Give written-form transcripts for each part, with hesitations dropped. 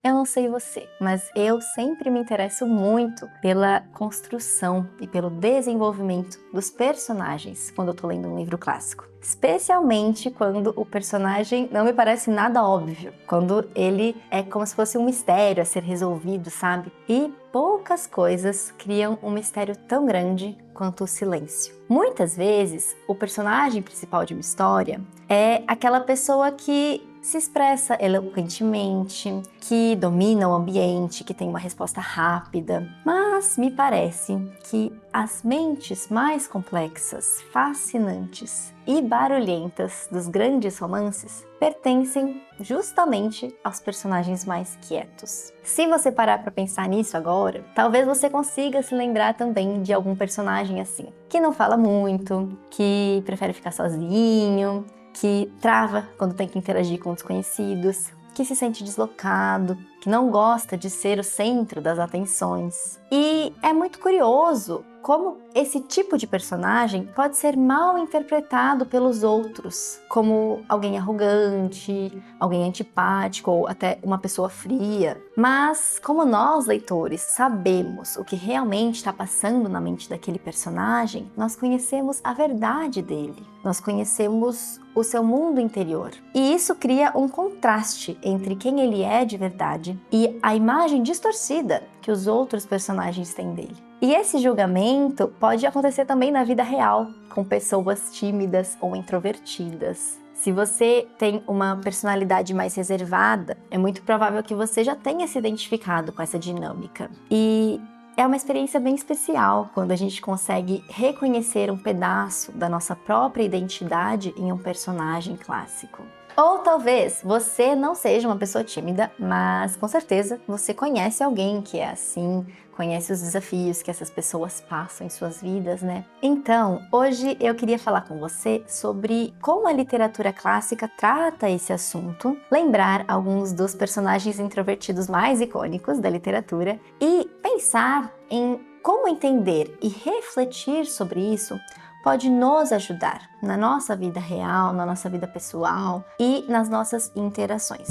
Eu não sei você, mas eu sempre me interesso muito pela construção e pelo desenvolvimento dos personagens quando eu tô lendo um livro clássico. Especialmente quando o personagem não me parece nada óbvio, quando ele é como se fosse um mistério a ser resolvido, sabe? E poucas coisas criam um mistério tão grande quanto o silêncio. Muitas vezes, o personagem principal de uma história é aquela pessoa que se expressa eloquentemente, que domina o ambiente, que tem uma resposta rápida. Mas me parece que as mentes mais complexas, fascinantes e barulhentas dos grandes romances pertencem justamente aos personagens mais quietos. Se você parar para pensar nisso agora, talvez você consiga se lembrar também de algum personagem assim, que não fala muito, que prefere ficar sozinho, que trava quando tem que interagir com desconhecidos, que se sente deslocado, que não gosta de ser o centro das atenções. E é muito curioso como esse tipo de personagem pode ser mal interpretado pelos outros, como alguém arrogante, alguém antipático ou até uma pessoa fria. Mas como nós, leitores, sabemos o que realmente está passando na mente daquele personagem, nós conhecemos a verdade dele, nós conhecemos o seu mundo interior. E isso cria um contraste entre quem ele é de verdade e a imagem distorcida que os outros personagens têm dele. E esse julgamento pode acontecer também na vida real, com pessoas tímidas ou introvertidas. Se você tem uma personalidade mais reservada, é muito provável que você já tenha se identificado com essa dinâmica. E é uma experiência bem especial quando a gente consegue reconhecer um pedaço da nossa própria identidade em um personagem clássico. Ou talvez você não seja uma pessoa tímida, mas com certeza você conhece alguém que é assim, conhece os desafios que essas pessoas passam em suas vidas, né? Então, hoje eu queria falar com você sobre como a literatura clássica trata esse assunto, lembrar alguns dos personagens introvertidos mais icônicos da literatura e pensar em como entender e refletir sobre isso pode nos ajudar na nossa vida real, na nossa vida pessoal e nas nossas interações.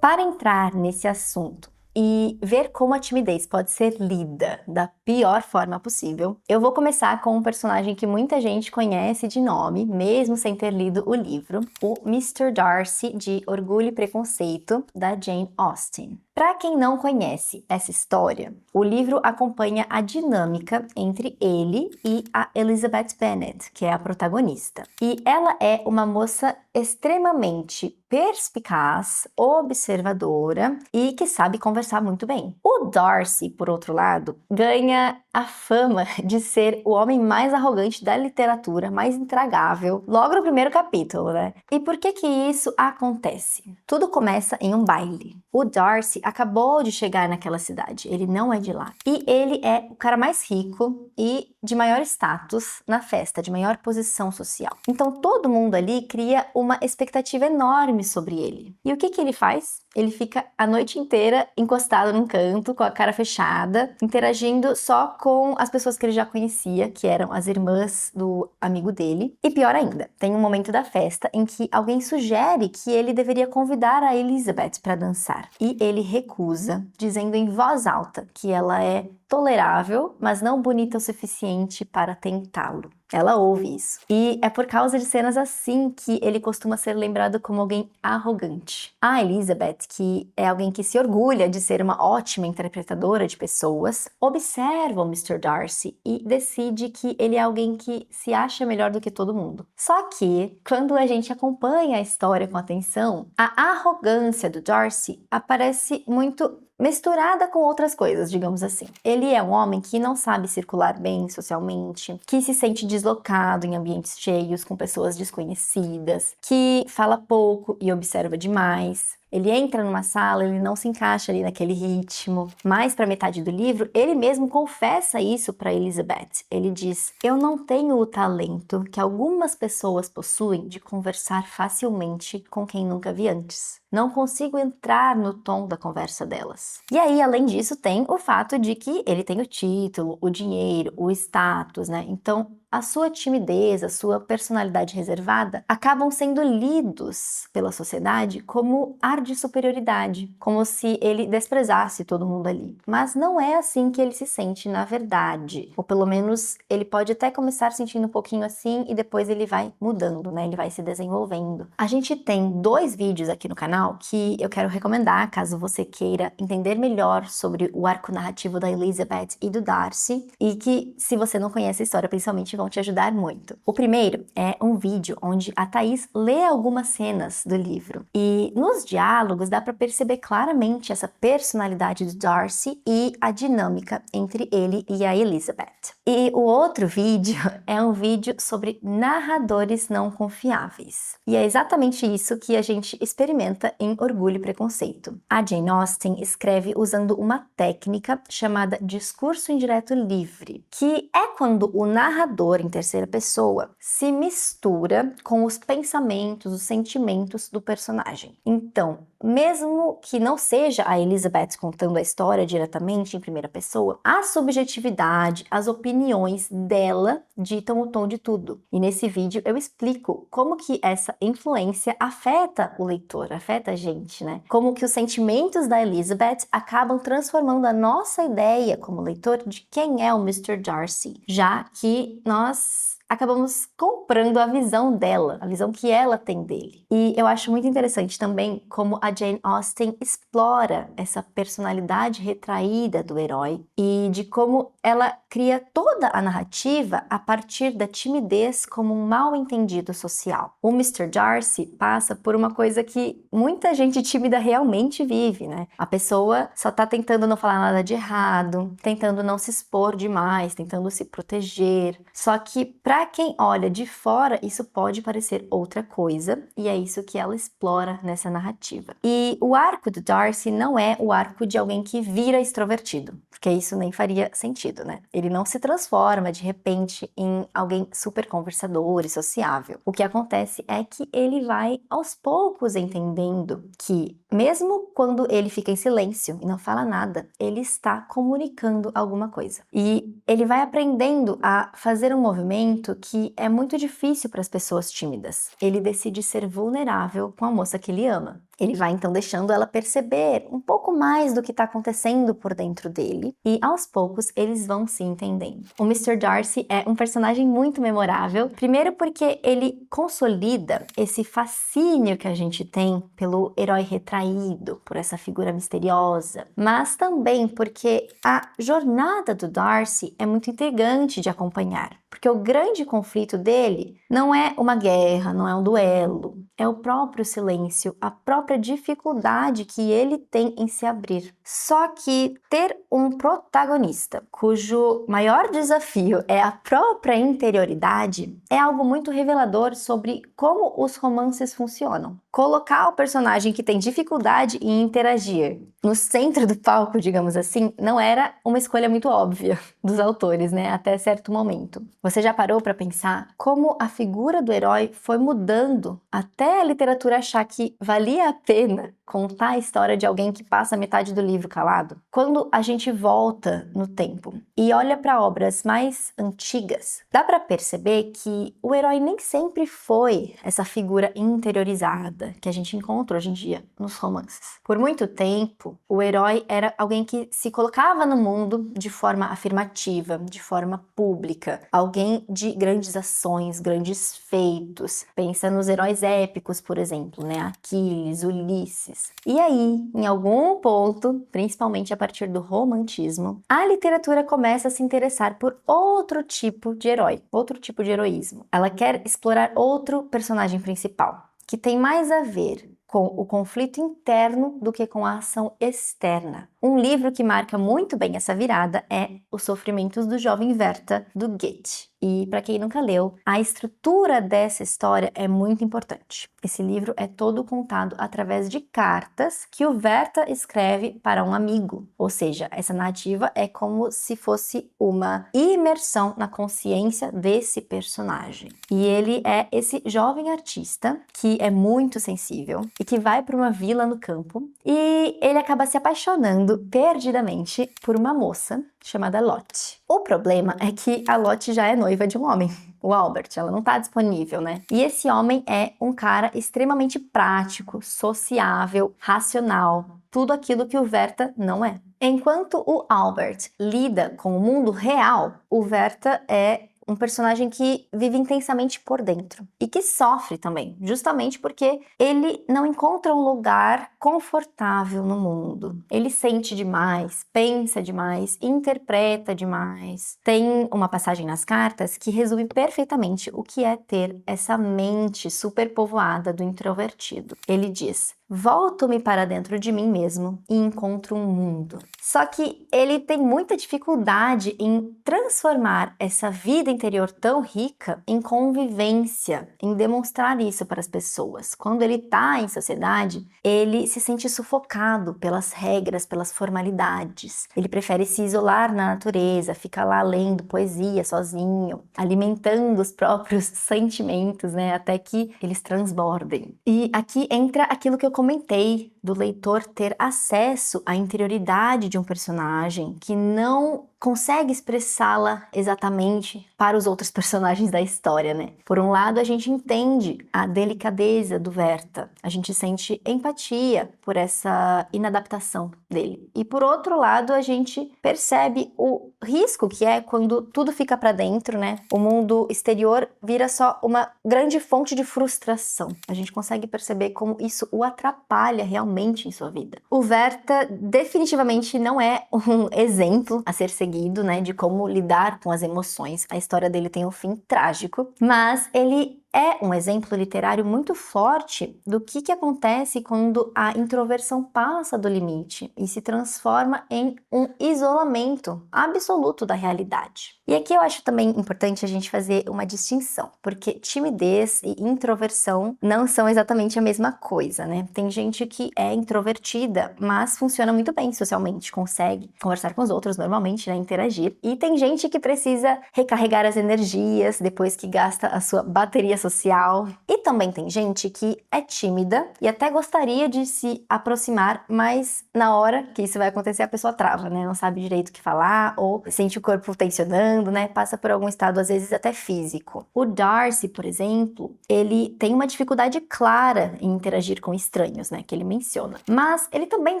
Para entrar nesse assunto e ver como a timidez pode ser lida da pior forma possível, eu vou começar com um personagem que muita gente conhece de nome, mesmo sem ter lido o livro, o Mr. Darcy de Orgulho e Preconceito, da Jane Austen. Para quem não conhece essa história, o livro acompanha a dinâmica entre ele e a Elizabeth Bennet, que é a protagonista. E ela é uma moça extremamente perspicaz, observadora e que sabe conversar muito bem. O Darcy, por outro lado, ganha a fama de ser o homem mais arrogante da literatura, mais intragável, logo no primeiro capítulo, né? E por que que isso acontece? Tudo começa em um baile. O Darcy acabou de chegar naquela cidade, ele não é de lá. E ele é o cara mais rico e de maior status na festa, de maior posição social. Então todo mundo ali cria uma expectativa enorme sobre ele. E o que que ele faz? Ele fica a noite inteira encostado num canto, com a cara fechada, interagindo só com as pessoas que ele já conhecia, que eram as irmãs do amigo dele. E pior ainda, tem um momento da festa em que alguém sugere que ele deveria convidar a Elizabeth para dançar. E ele recusa, dizendo em voz alta que ela é tolerável, mas não bonita o suficiente para tentá-lo. Ela ouve isso. E é por causa de cenas assim que ele costuma ser lembrado como alguém arrogante. A Elizabeth, que é alguém que se orgulha de ser uma ótima interpretadora de pessoas, observa o Mr. Darcy e decide que ele é alguém que se acha melhor do que todo mundo. Só que, quando a gente acompanha a história com atenção, a arrogância do Darcy aparece muito misturada com outras coisas, digamos assim. Ele é um homem que não sabe circular bem socialmente, que se sente deslocado em ambientes cheios com pessoas desconhecidas, que fala pouco e observa demais. Ele entra numa sala, ele não se encaixa ali naquele ritmo. Mais para metade do livro, ele mesmo confessa isso para Elizabeth. Ele diz: "Eu não tenho o talento que algumas pessoas possuem de conversar facilmente com quem nunca vi antes. Não consigo entrar no tom da conversa delas." E aí, além disso, tem o fato de que ele tem o título, o dinheiro, o status, né? Então, a sua timidez, a sua personalidade reservada acabam sendo lidos pela sociedade como ar de superioridade, como se ele desprezasse todo mundo ali. Mas não é assim que ele se sente na verdade, ou pelo menos ele pode até começar sentindo um pouquinho assim e depois ele vai mudando, né? Ele vai se desenvolvendo. A gente tem 2 vídeos aqui no canal que eu quero recomendar caso você queira entender melhor sobre o arco narrativo da Elizabeth e do Darcy, e que, se você não conhece a história, principalmente, vão te ajudar muito. O primeiro é um vídeo onde a Thaís lê algumas cenas do livro, e nos diálogos dá para perceber claramente essa personalidade do Darcy e a dinâmica entre ele e a Elizabeth. E o outro vídeo é um vídeo sobre narradores não confiáveis. E é exatamente isso que a gente experimenta em Orgulho e Preconceito. A Jane Austen escreve usando uma técnica chamada discurso indireto livre, que é quando o narrador em terceira pessoa se mistura com os pensamentos, os sentimentos do personagem. Então, mesmo que não seja a Elizabeth contando a história diretamente em primeira pessoa, a subjetividade, as opiniões dela ditam o tom de tudo. E nesse vídeo eu explico como que essa influência afeta o leitor, afeta a gente, né? Como que os sentimentos da Elizabeth acabam transformando a nossa ideia como leitor de quem é o Mr. Darcy, já que nós acabamos comprando a visão dela, a visão que ela tem dele. E eu acho muito interessante também como a Jane Austen explora essa personalidade retraída do herói e de como ela cria toda a narrativa a partir da timidez como um mal-entendido social. O Mr. Darcy passa por uma coisa que muita gente tímida realmente vive, né? A pessoa só tá tentando não falar nada de errado, tentando não se expor demais, tentando se proteger. Só que para quem olha de fora, isso pode parecer outra coisa, e é isso que ela explora nessa narrativa. E o arco do Darcy não é o arco de alguém que vira extrovertido, porque isso nem faria sentido, né? Ele não se transforma de repente em alguém super conversador e sociável. O que acontece é que ele vai aos poucos entendendo que, mesmo quando ele fica em silêncio e não fala nada, ele está comunicando alguma coisa. E ele vai aprendendo a fazer um movimento que é muito difícil para as pessoas tímidas. Ele decide ser vulnerável com a moça que ele ama. Ele vai então deixando ela perceber um pouco mais do que está acontecendo por dentro dele e aos poucos eles vão se entendendo. O Mr. Darcy é um personagem muito memorável, primeiro porque ele consolida esse fascínio que a gente tem pelo herói retraído, por essa figura misteriosa, mas também porque a jornada do Darcy é muito intrigante de acompanhar. Porque o grande conflito dele não é uma guerra, não é um duelo, é o próprio silêncio, a própria dificuldade que ele tem em se abrir. Só que ter um protagonista cujo maior desafio é a própria interioridade é algo muito revelador sobre como os romances funcionam. Colocar o personagem que tem dificuldade em interagir no centro do palco, digamos assim, não era uma escolha muito óbvia dos autores, né, até certo momento. Você já parou para pensar como a figura do herói foi mudando até a literatura achar que valia a pena contar a história de alguém que passa metade do livro calado? Quando a gente volta no tempo e olha para obras mais antigas, dá para perceber que o herói nem sempre foi essa figura interiorizada que a gente encontra hoje em dia nos romances. Por muito tempo, o herói era alguém que se colocava no mundo de forma afirmativa, de forma pública, alguém de grandes ações, grandes feitos. Pensa nos heróis épicos, por exemplo, né? Aquiles, Ulisses. E aí, em algum ponto, principalmente a partir do romantismo, a literatura começa a se interessar por outro tipo de herói, outro tipo de heroísmo. Ela quer explorar outro personagem principal, que tem mais a ver com o conflito interno do que com a ação externa. Um livro que marca muito bem essa virada é Os Sofrimentos do Jovem Werther, do Goethe. E, para quem nunca leu, a estrutura dessa história é muito importante. Esse livro é todo contado através de cartas que o Werther escreve para um amigo. Ou seja, essa narrativa é como se fosse uma imersão na consciência desse personagem. E ele é esse jovem artista que é muito sensível e que vai para uma vila no campo e ele acaba se apaixonando perdidamente por uma moça chamada Lottie. O problema é que a Lottie já é noiva de um homem, o Albert, ela não tá disponível, né? E esse homem é um cara extremamente prático, sociável, racional, tudo aquilo que o Werther não é. Enquanto o Albert lida com o mundo real, o Werther é um personagem que vive intensamente por dentro e que sofre também, justamente porque ele não encontra um lugar confortável no mundo. Ele sente demais, pensa demais, interpreta demais. Tem uma passagem nas cartas que resume perfeitamente o que é ter essa mente superpovoada do introvertido. Ele diz: volto-me para dentro de mim mesmo e encontro um mundo. Só que ele tem muita dificuldade em transformar essa vida interior tão rica em convivência, em demonstrar isso para as pessoas. Quando ele está em sociedade, ele se sente sufocado pelas regras, pelas formalidades. Ele prefere se isolar na natureza, ficar lá lendo poesia sozinho, alimentando os próprios sentimentos, né, até que eles transbordem. E aqui entra aquilo que eu comentei do leitor ter acesso à interioridade de um personagem que não consegue expressá-la exatamente para os outros personagens da história, né? Por um lado, a gente entende a delicadeza do Werther, a gente sente empatia por essa inadaptação dele. E por outro lado, a gente percebe o risco que é quando tudo fica para dentro, né? O mundo exterior vira só uma grande fonte de frustração. A gente consegue perceber como isso o atrapalha realmente em sua vida. O Werther definitivamente não é um exemplo a ser seguido, né, de como lidar com as emoções. A história dele tem um fim trágico, mas ele é um exemplo literário muito forte do que acontece quando a introversão passa do limite e se transforma em um isolamento absoluto da realidade. E aqui eu acho também importante a gente fazer uma distinção, porque timidez e introversão não são exatamente a mesma coisa, né? Tem gente que é introvertida, mas funciona muito bem socialmente, consegue conversar com os outros normalmente, né? Interagir. E tem gente que precisa recarregar as energias depois que gasta a sua bateria social. E também tem gente que é tímida e até gostaria de se aproximar, mas na hora que isso vai acontecer a pessoa trava, né? Não sabe direito o que falar ou sente o corpo tensionando, né? Passa por algum estado às vezes até físico. O Darcy, por exemplo, ele tem uma dificuldade clara em interagir com estranhos, né? Que ele menciona. Mas ele também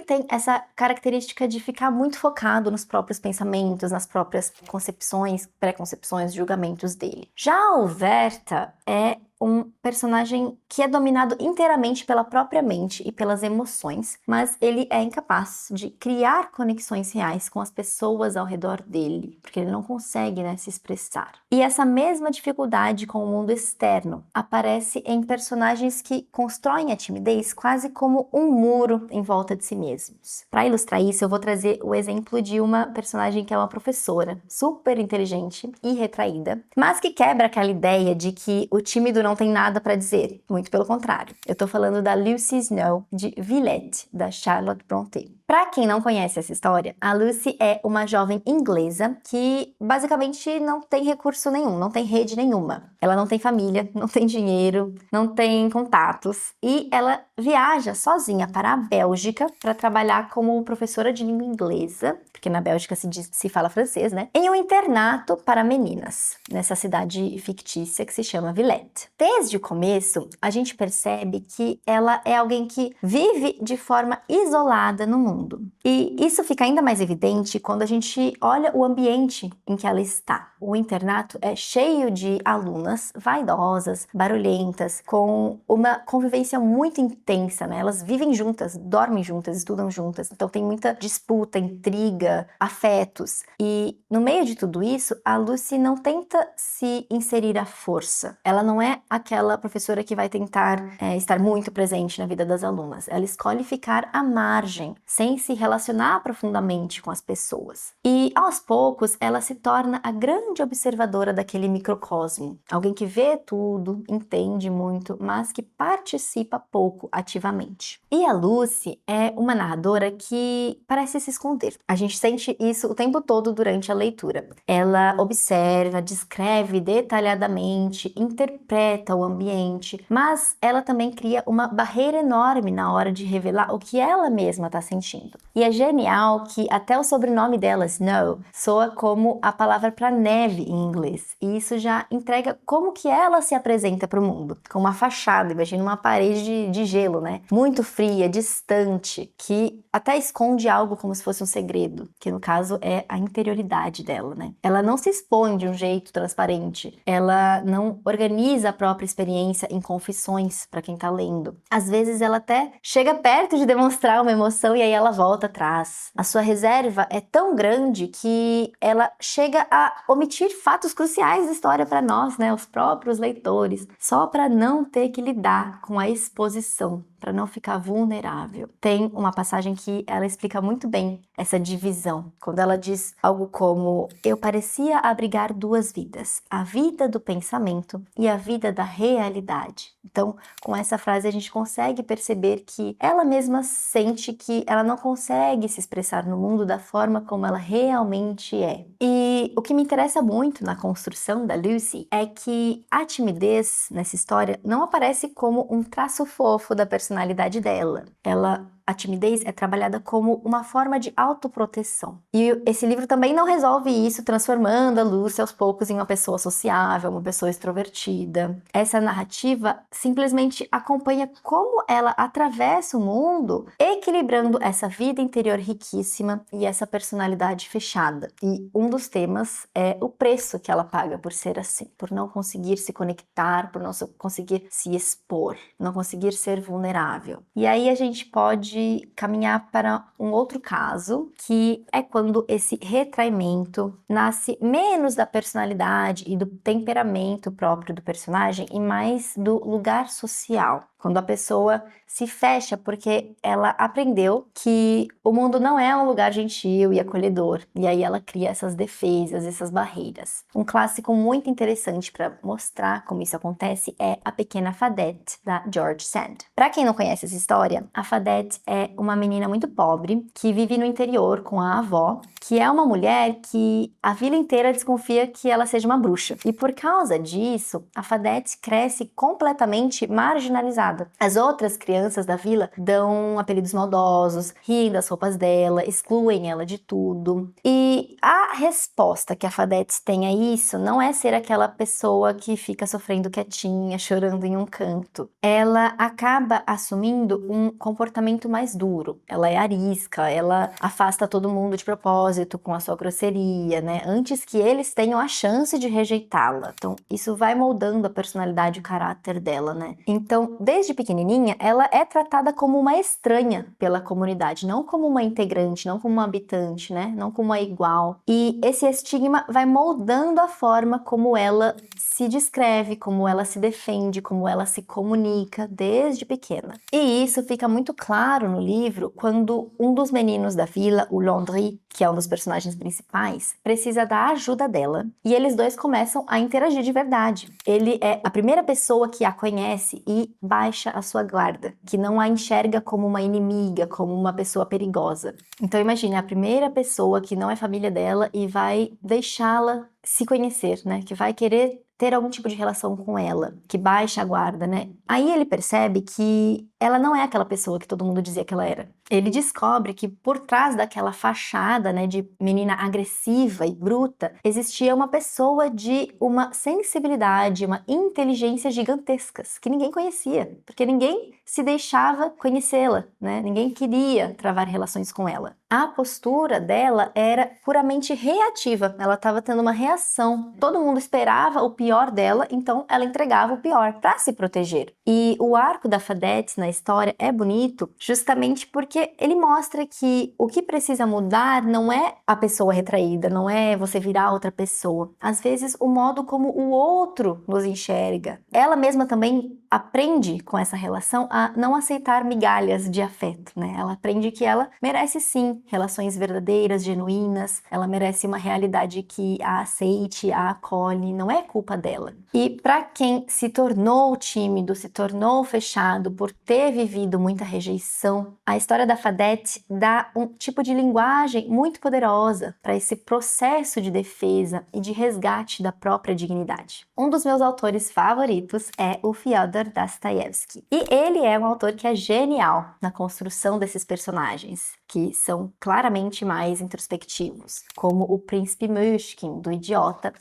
tem essa característica de ficar muito focado nos próprios pensamentos, nas próprias concepções, preconcepções, julgamentos dele. Já o Werther é um personagem que é dominado inteiramente pela própria mente e pelas emoções, mas ele é incapaz de criar conexões reais com as pessoas ao redor dele, porque ele não consegue, né, se expressar. E essa mesma dificuldade com o mundo externo aparece em personagens que constroem a timidez quase como um muro em volta de si mesmos. Para ilustrar isso, eu vou trazer o exemplo de uma personagem que é uma professora super inteligente e retraída, mas que quebra aquela ideia de que o tímido não tem nada para dizer. Muito pelo contrário. Eu tô falando da Lucy Snow de Villette, da Charlotte Brontë. Para quem não conhece essa história, a Lucy é uma jovem inglesa que basicamente não tem recurso nenhum, não tem rede nenhuma. Ela não tem família, não tem dinheiro, não tem contatos e ela viaja sozinha para a Bélgica para trabalhar como professora de língua inglesa, porque na Bélgica se fala francês, né? Em um internato para meninas, nessa cidade fictícia que se chama Villette. Desde o começo, a gente percebe que ela é alguém que vive de forma isolada no mundo. E isso fica ainda mais evidente quando a gente olha o ambiente em que ela está. O internato é cheio de alunas vaidosas, barulhentas, com uma convivência muito intensa, né? Elas vivem juntas, dormem juntas, estudam juntas. Então tem muita disputa, intriga, afetos. E no meio de tudo isso, a Lucy não tenta se inserir à força. Ela não é aquela professora que vai tentar estar muito presente na vida das alunas. Ela escolhe ficar à margem, sem se relacionar profundamente com as pessoas. E aos poucos ela se torna a grande observadora daquele microcosmo. Alguém que vê tudo, entende muito, mas que participa pouco ativamente. E a Lucy é uma narradora que parece se esconder. A gente sente isso o tempo todo durante a leitura. Ela observa, descreve detalhadamente, interpreta o ambiente, mas ela também cria uma barreira enorme na hora de revelar o que ela mesma está sentindo. sentindo. E é genial que até o sobrenome dela, Snow, soa como a palavra para neve em inglês. E isso já entrega como que ela se apresenta para o mundo, com uma fachada, imagina uma parede de gelo, né? Muito fria, distante, que até esconde algo como se fosse um segredo, que no caso é a interioridade dela, né? Ela não se expõe de um jeito transparente, ela não organiza a própria experiência em confissões para quem tá lendo. Às vezes ela até chega perto de demonstrar uma emoção e aí ela volta atrás. A sua reserva é tão grande que ela chega a omitir fatos cruciais da história para nós, né, os próprios leitores, só para não ter que lidar com a exposição, para não ficar vulnerável. Tem uma passagem que ela explica muito bem essa divisão, quando ela diz algo como: eu parecia abrigar duas vidas, a vida do pensamento e a vida da realidade. Então, com essa frase a gente consegue perceber que ela mesma sente que ela não consegue se expressar no mundo da forma como ela realmente é. E o que me interessa muito na construção da Lucy é que a timidez nessa história não aparece como um traço fofo da personalidade dela. A timidez é trabalhada como uma forma de autoproteção. E esse livro também não resolve isso transformando a Lucy aos poucos em uma pessoa sociável, uma pessoa extrovertida. Essa narrativa simplesmente acompanha como ela atravessa o mundo, equilibrando essa vida interior riquíssima e essa personalidade fechada. E um dos temas é o preço que ela paga por ser assim, por não conseguir se conectar, por não conseguir se expor, não conseguir ser vulnerável. E aí a gente pode caminhar para um outro caso, que é quando esse retraimento nasce menos da personalidade e do temperamento próprio do personagem e mais do lugar social. Quando a pessoa se fecha porque ela aprendeu que o mundo não é um lugar gentil e acolhedor. E aí ela cria essas defesas, essas barreiras. Um clássico muito interessante para mostrar como isso acontece é A Pequena Fadette, da George Sand. Para quem não conhece essa história, a Fadette é uma menina muito pobre que vive no interior com a avó, que é uma mulher que a vila inteira desconfia que ela seja uma bruxa. E por causa disso, a Fadette cresce completamente marginalizada. As outras crianças da vila dão apelidos maldosos, riem das roupas dela, excluem ela de tudo. E a resposta que a Fadette tem a isso não é ser aquela pessoa que fica sofrendo quietinha, chorando em um canto. Ela acaba assumindo um comportamento mais duro. Ela é arisca, ela afasta todo mundo de propósito com a sua grosseria, né? Antes que eles tenham a chance de rejeitá-la. Então, isso vai moldando a personalidade e o caráter dela, né? Então, desde pequenininha, ela é tratada como uma estranha pela comunidade, não como uma integrante, não como uma habitante, né? Não como uma igual. E esse estigma vai moldando a forma como ela se descreve, como ela se defende, como ela se comunica desde pequena. E isso fica muito claro no livro quando um dos meninos da vila, o Landry, que é um dos personagens principais, precisa da ajuda dela e eles dois começam a interagir de verdade. Ele é a primeira pessoa que a conhece e baixa a sua guarda, que não a enxerga como uma inimiga, como uma pessoa perigosa. Então imagine, a primeira pessoa que não é família dela e vai deixá-la se conhecer, né? Que vai querer ter algum tipo de relação com ela, que baixa a guarda, né? Aí ele percebe que ela não é aquela pessoa que todo mundo dizia que ela era. Ele descobre que por trás daquela fachada, né, de menina agressiva e bruta, existia uma pessoa de uma sensibilidade, uma inteligência gigantescas, que ninguém conhecia, porque ninguém se deixava conhecê-la, né? Ninguém queria travar relações com ela. A postura dela era puramente reativa, ela estava tendo uma reação. Todo mundo esperava o pior dela, então ela entregava o pior para se proteger. E o arco da Fadette na história é bonito justamente porque ele mostra que o que precisa mudar não é a pessoa retraída, não é você virar outra pessoa. Às vezes o modo como o outro nos enxerga. Ela mesma também aprende com essa relação a não aceitar migalhas de afeto, né? Ela aprende que ela merece sim relações verdadeiras, genuínas, ela merece uma realidade que a aceite, a acolhe, não é culpa dela. E para quem se tornou tímido, se tornou fechado por ter vivido muita rejeição, a história da Fadette dá um tipo de linguagem muito poderosa para esse processo de defesa e de resgate da própria dignidade. Um dos meus autores favoritos é o Fyodor Fyodor Dostoiévski. E ele é um autor que é genial na construção desses personagens, que são claramente mais introspectivos, como o Príncipe Myshkin, do Idiota,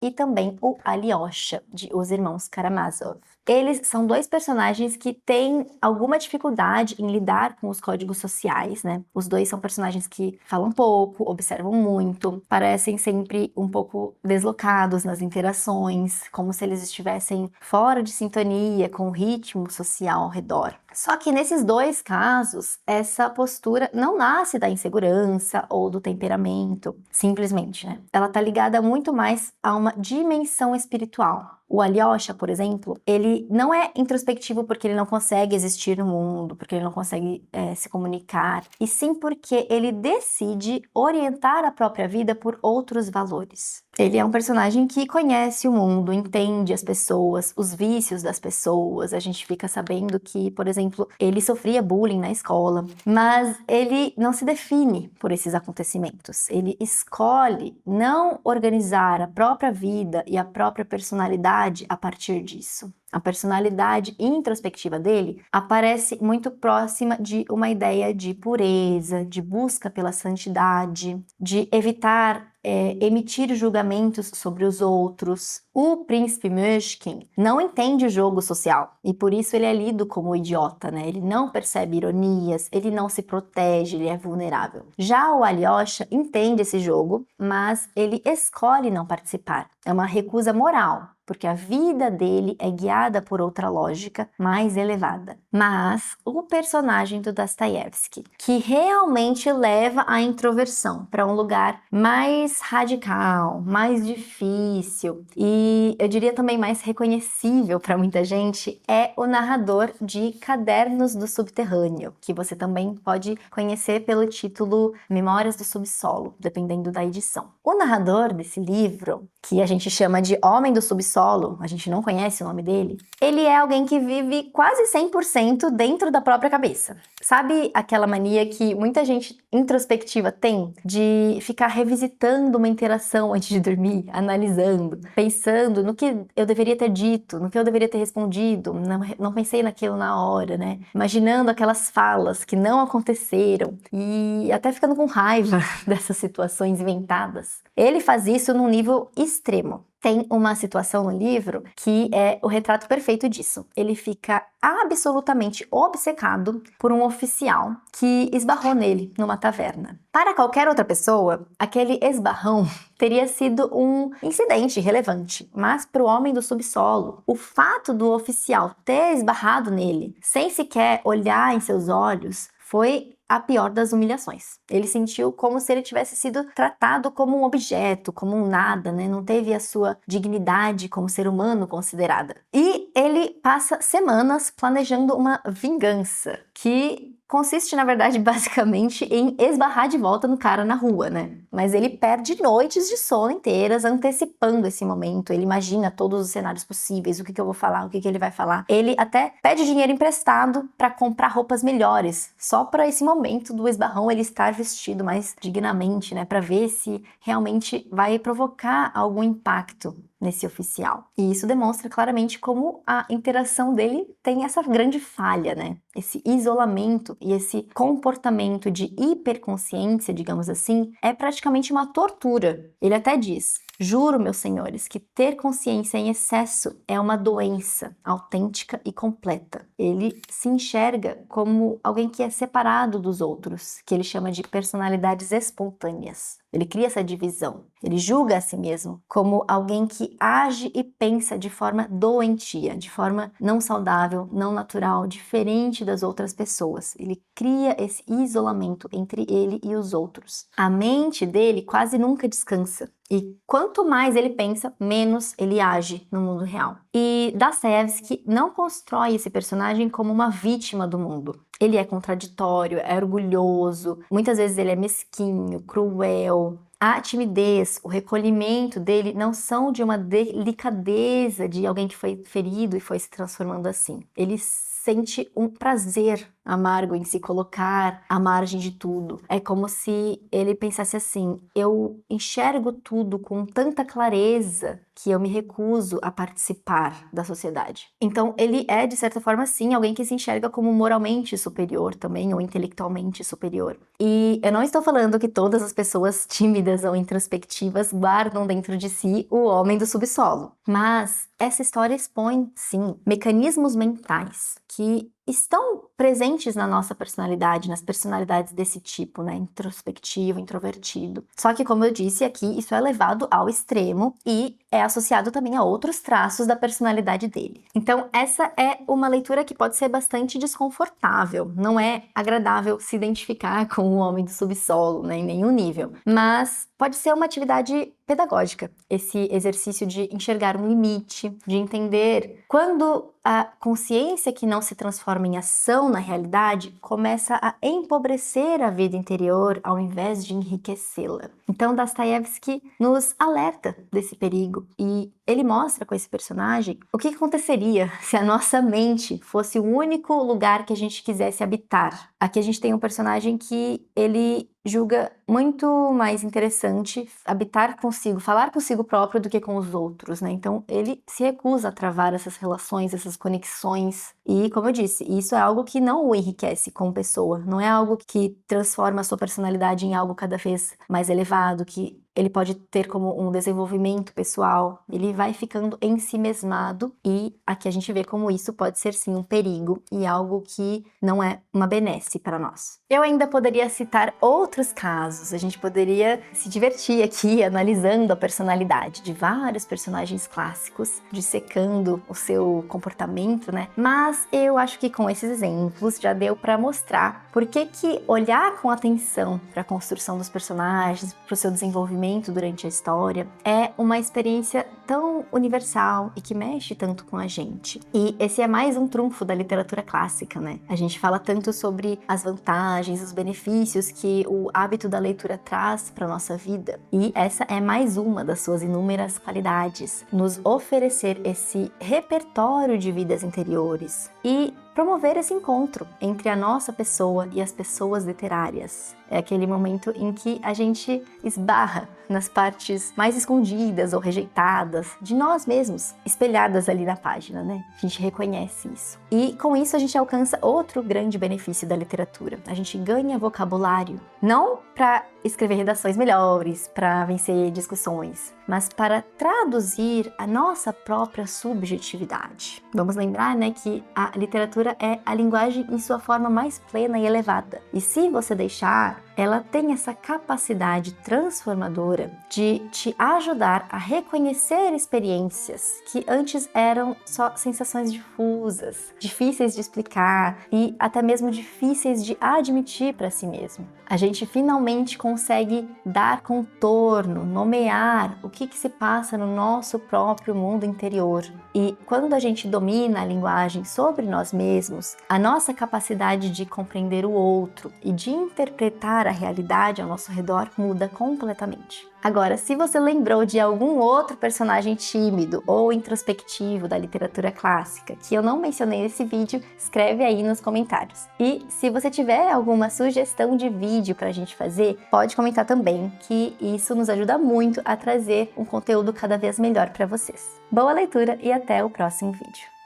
e também o Alyosha, de Os Irmãos Karamazov. Eles são dois personagens que têm alguma dificuldade em lidar com os códigos sociais, né? Os dois são personagens que falam pouco, observam muito, parecem sempre um pouco deslocados nas interações, como se eles estivessem fora de sintonia com o ritmo social ao redor. Só que nesses dois casos, essa postura não nasce da insegurança ou do temperamento, simplesmente, né? Ela tá ligada muito mais a uma dimensão espiritual. O Alyosha, por exemplo, ele não é introspectivo porque ele não consegue existir no mundo, porque ele não consegue se comunicar, e sim porque ele decide orientar a própria vida por outros valores. Ele é um personagem que conhece o mundo, entende as pessoas, os vícios das pessoas. A gente fica sabendo que, por exemplo, ele sofria bullying na escola, mas ele não se define por esses acontecimentos. Ele escolhe não organizar a própria vida e a própria personalidade a partir disso. A personalidade introspectiva dele aparece muito próxima de uma ideia de pureza, de busca pela santidade, de evitar emitir julgamentos sobre os outros. O príncipe Myshkin não entende o jogo social e por isso ele é lido como idiota, né? Ele não percebe ironias, ele não se protege, ele é vulnerável. Já o Alyosha entende esse jogo, mas ele escolhe não participar. É uma recusa moral, porque a vida dele é guiada por outra lógica mais elevada. Mas o personagem do Dostoiévski, que realmente leva a introversão para um lugar mais radical, mais difícil e eu diria também mais reconhecível para muita gente, é o narrador de Cadernos do Subterrâneo, que você também pode conhecer pelo título Memórias do Subsolo, dependendo da edição. O narrador desse livro, que a gente chama de Homem do Subsolo, a gente não conhece o nome dele, ele é alguém que vive quase 100% dentro da própria cabeça. Sabe aquela mania que muita gente introspectiva tem de ficar revisitando uma interação antes de dormir, analisando, pensando no que eu deveria ter dito, no que eu deveria ter respondido, não pensei naquilo na hora, né? Imaginando aquelas falas que não aconteceram e até ficando com raiva dessas situações inventadas. Ele faz isso num nível extremo. Tem uma situação no livro que é o retrato perfeito disso. Ele fica absolutamente obcecado por um oficial que esbarrou nele numa taverna. Para qualquer outra pessoa, aquele esbarrão teria sido um incidente relevante, mas para o homem do subsolo, o fato do oficial ter esbarrado nele, sem sequer olhar em seus olhos, foi a pior das humilhações. Ele sentiu como se ele tivesse sido tratado como um objeto, como um nada, né? Não teve a sua dignidade como ser humano considerada. E ele passa semanas planejando uma vingança, que consiste, na verdade, basicamente em esbarrar de volta no cara na rua, né? Mas ele perde noites de sono inteiras antecipando esse momento. Ele imagina todos os cenários possíveis, o que eu vou falar, o que ele vai falar. Ele até pede dinheiro emprestado para comprar roupas melhores, só para esse momento do esbarrão ele estar vestido mais dignamente, né? Para ver se realmente vai provocar algum impacto nesse oficial. E isso demonstra claramente como a interação dele tem essa grande falha, né? Esse isolamento e esse comportamento de hiperconsciência, digamos assim, é praticamente uma tortura. Ele até diz: juro, meus senhores, que ter consciência em excesso é uma doença autêntica e completa. Ele se enxerga como alguém que é separado dos outros, que ele chama de personalidades espontâneas. Ele cria essa divisão. Ele julga a si mesmo como alguém que age e pensa de forma doentia, de forma não saudável, não natural, diferente das outras pessoas. Ele cria esse isolamento entre ele e os outros. A mente dele quase nunca descansa. E quanto mais ele pensa, menos ele age no mundo real. E Dostoiévski não constrói esse personagem como uma vítima do mundo. Ele é contraditório, é orgulhoso, muitas vezes ele é mesquinho, cruel. A timidez, o recolhimento dele não são de uma delicadeza de alguém que foi ferido e foi se transformando assim. Ele sente um prazer amargo em se colocar à margem de tudo. É como se ele pensasse assim: eu enxergo tudo com tanta clareza que eu me recuso a participar da sociedade. Então ele é, de certa forma, sim, alguém que se enxerga como moralmente superior também, ou intelectualmente superior. E eu não estou falando que todas as pessoas tímidas ou introspectivas guardam dentro de si o homem do subsolo, mas essa história expõe, sim, mecanismos mentais que estão presentes na nossa personalidade, nas personalidades desse tipo, né, introspectivo, introvertido. Só que, como eu disse aqui, isso é levado ao extremo e é associado também a outros traços da personalidade dele. Então, essa é uma leitura que pode ser bastante desconfortável, não é agradável se identificar com o homem do subsolo, né, em nenhum nível, mas pode ser uma atividade pedagógica, esse exercício de enxergar um limite, de entender quando a consciência que não se transforma em ação na realidade começa a empobrecer a vida interior ao invés de enriquecê-la. Então, Dostoiévski nos alerta desse perigo e ele mostra com esse personagem o que aconteceria se a nossa mente fosse o único lugar que a gente quisesse habitar. Aqui a gente tem um personagem que ele julga muito mais interessante habitar consigo, falar consigo próprio do que com os outros, né? Então ele se recusa a travar essas relações, essas conexões. E, como eu disse, isso é algo que não o enriquece como pessoa, não é algo que transforma a sua personalidade em algo cada vez mais elevado, que ele pode ter como um desenvolvimento pessoal, ele vai ficando ensimesmado e aqui a gente vê como isso pode ser sim um perigo e algo que não é uma benesse para nós. Eu ainda poderia citar outros casos, a gente poderia se divertir aqui analisando a personalidade de vários personagens clássicos, dissecando o seu comportamento, né? Mas eu acho que com esses exemplos já deu para mostrar por que olhar com atenção para a construção dos personagens, para o seu desenvolvimento durante a história, é uma experiência tão universal e que mexe tanto com a gente. E esse é mais um trunfo da literatura clássica, né? A gente fala tanto sobre as vantagens, os benefícios que o hábito da leitura traz para nossa vida. E essa é mais uma das suas inúmeras qualidades, nos oferecer esse repertório de vidas interiores e promover esse encontro entre a nossa pessoa e as pessoas literárias. É aquele momento em que a gente esbarra nas partes mais escondidas ou rejeitadas de nós mesmos, espelhadas ali na página, né? A gente reconhece isso. E com isso a gente alcança outro grande benefício da literatura. A gente ganha vocabulário, não para escrever redações melhores, para vencer discussões, mas para traduzir a nossa própria subjetividade. Vamos lembrar, né, que a literatura é a linguagem em sua forma mais plena e elevada. E se você deixar, ela tem essa capacidade transformadora de te ajudar a reconhecer experiências que antes eram só sensações difusas, difíceis de explicar e até mesmo difíceis de admitir para si mesmo. A gente finalmente consegue dar contorno, nomear o que se passa no nosso próprio mundo interior. E quando a gente domina a linguagem sobre nós mesmos, a nossa capacidade de compreender o outro e de interpretar a realidade ao nosso redor muda completamente. Agora, se você lembrou de algum outro personagem tímido ou introspectivo da literatura clássica que eu não mencionei nesse vídeo, escreve aí nos comentários. E se você tiver alguma sugestão de vídeo pra gente fazer, pode comentar também, que isso nos ajuda muito a trazer um conteúdo cada vez melhor para vocês. Boa leitura e até o próximo vídeo.